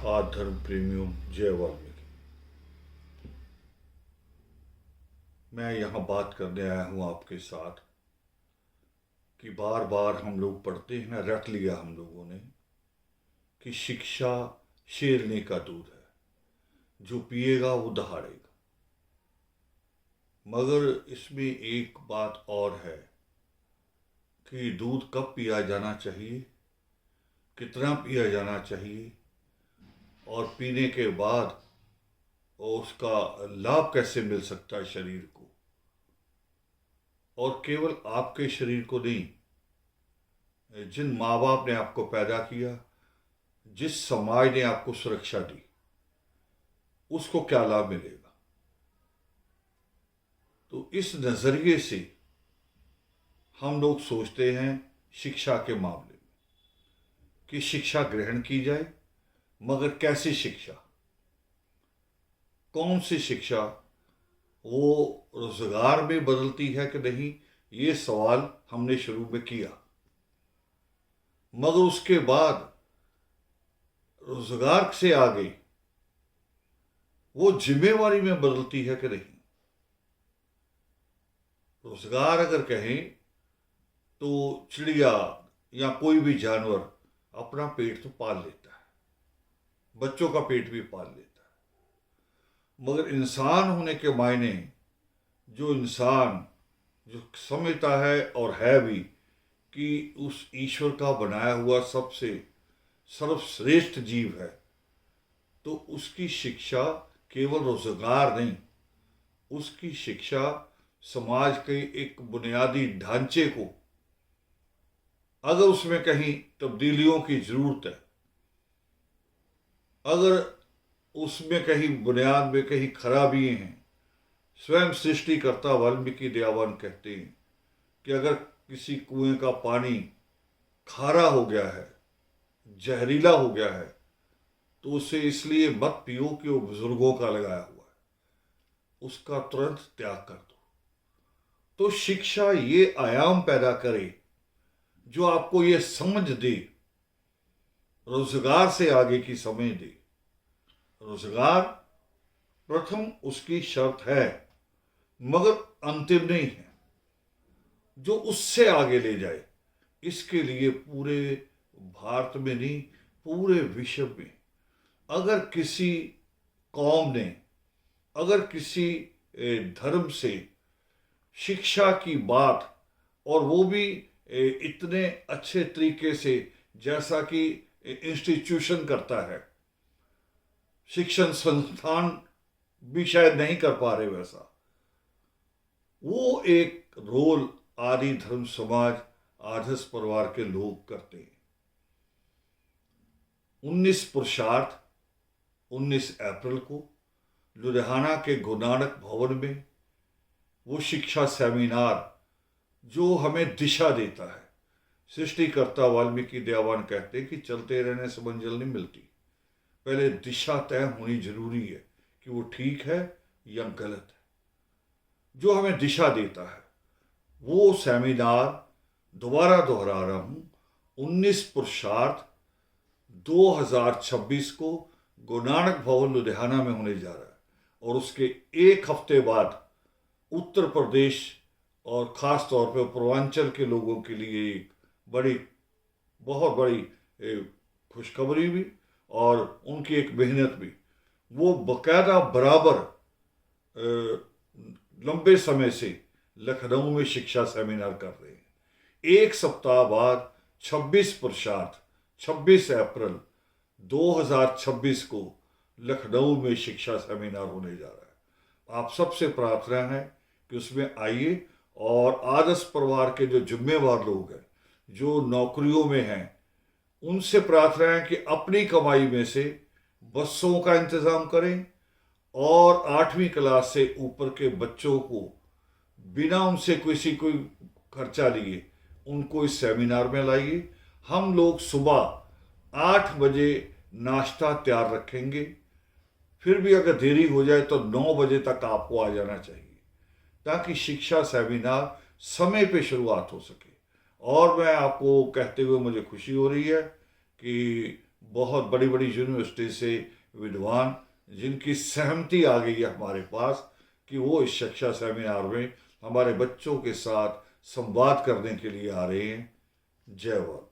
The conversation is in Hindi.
आज धर्म प्रेमियों, जय वाल्मीकि। मैं यहाँ बात करने आया हूँ आपके साथ कि बार बार हम लोग पढ़ते हैं ना, रट लिया हम लोगों ने कि शिक्षा शेरनी का दूध है, जो पिएगा वो दहाड़ेगा। मगर इसमें एक बात और है कि दूध कब पिया जाना चाहिए, कितना पिया जाना चाहिए, और पीने के बाद उसका लाभ कैसे मिल सकता है शरीर को, और केवल आपके शरीर को नहीं, जिन माँ बाप ने आपको पैदा किया, जिस समाज ने आपको सुरक्षा दी, उसको क्या लाभ मिलेगा। तो इस नज़रिए से हम लोग सोचते हैं शिक्षा के मामले में कि शिक्षा ग्रहण की जाए, मगर कैसी शिक्षा, कौन सी शिक्षा, वो रोजगार में बदलती है कि नहीं, ये सवाल हमने शुरू में किया। मगर उसके बाद रोजगार से आगे वो जिम्मेवारी में बदलती है कि नहीं। रोजगार अगर कहें तो चिड़िया या कोई भी जानवर अपना पेट तो पाल लेता है, बच्चों का पेट भी पाल लेता है, मगर इंसान होने के मायने जो इंसान जो समझता है और है भी कि उस ईश्वर का बनाया हुआ सबसे सर्वश्रेष्ठ जीव है, तो उसकी शिक्षा केवल रोजगार नहीं, उसकी शिक्षा समाज के एक बुनियादी ढांचे को, अगर उसमें कहीं तब्दीलियों की जरूरत है, अगर उसमें कहीं बुनियाद में कहीं खराबी हैं, स्वयं सृष्टिकर्ता वाल्मीकि दयावान कहते हैं कि अगर किसी कुएं का पानी खारा हो गया है, जहरीला हो गया है, तो उसे इसलिए मत पियो कि वो बुजुर्गों का लगाया हुआ है, उसका तुरंत त्याग कर दो। तो शिक्षा ये आयाम पैदा करे जो आपको ये समझ दे, रोजगार से आगे की समझ दे। रोजगार प्रथम उसकी शर्त है, मगर अंतिम नहीं है, जो उससे आगे ले जाए। इसके लिए पूरे भारत में नहीं, पूरे विश्व में अगर किसी कौम ने, अगर किसी धर्म से शिक्षा की बात, और वो भी इतने अच्छे तरीके से जैसा कि इंस्टीट्यूशन करता है, शिक्षण संस्थान भी शायद नहीं कर पा रहे वैसा, वो एक रोल आदि धर्म समाज आदर्श परिवार के लोग करते हैं। 19 पुरुषार्थ 19 अप्रैल को लुधियाना के गुरु नानक भवन में वो शिक्षा सेमिनार जो हमें दिशा देता है। सृष्टिकर्ता वाल्मीकि दयावान कहते हैं कि चलते रहने से मंजिल नहीं मिलती, पहले दिशा तय होनी जरूरी है कि वो ठीक है या गलत है। जो हमें दिशा देता है वो सेमिनार, दोबारा दोहरा रहा हूं, 19 पुरुषार्थ 2026 को गुरु नानक भवन लुधियाना में होने जा रहा है, और उसके एक हफ्ते बाद उत्तर प्रदेश और ख़ास तौर पे पूर्वांचल के लोगों के लिए एक बड़ी, बहुत बड़ी खुशखबरी भी, और उनकी एक मेहनत भी। वो बाकायदा बराबर लंबे समय से लखनऊ में शिक्षा सेमिनार कर रहे हैं। एक सप्ताह बाद 26 पुरुषार्थ 26 अप्रैल 2026 को लखनऊ में शिक्षा सेमिनार होने जा रहा है। आप सबसे प्रार्थना है कि उसमें आइए, और आदर्श परिवार के जो जिम्मेवार लोग हैं, जो नौकरियों में हैं, उनसे प्रार्थना है कि अपनी कमाई में से बसों का इंतज़ाम करें, और 8वीं क्लास से ऊपर के बच्चों को बिना उनसे किसी कोई खर्चा लिए उनको इस सेमिनार में लाइए। हम लोग सुबह 8 बजे नाश्ता तैयार रखेंगे, फिर भी अगर देरी हो जाए तो 9 बजे तक आपको आ जाना चाहिए, ताकि शिक्षा सेमिनार समय पे शुरुआत हो सके। और मैं आपको कहते हुए मुझे खुशी हो रही है कि बहुत बड़ी बड़ी यूनिवर्सिटी से विद्वान जिनकी सहमति आ गई है हमारे पास कि वो इस शिक्षा सेमिनार में हमारे बच्चों के साथ संवाद करने के लिए आ रहे हैं। जय वर्ल्ड।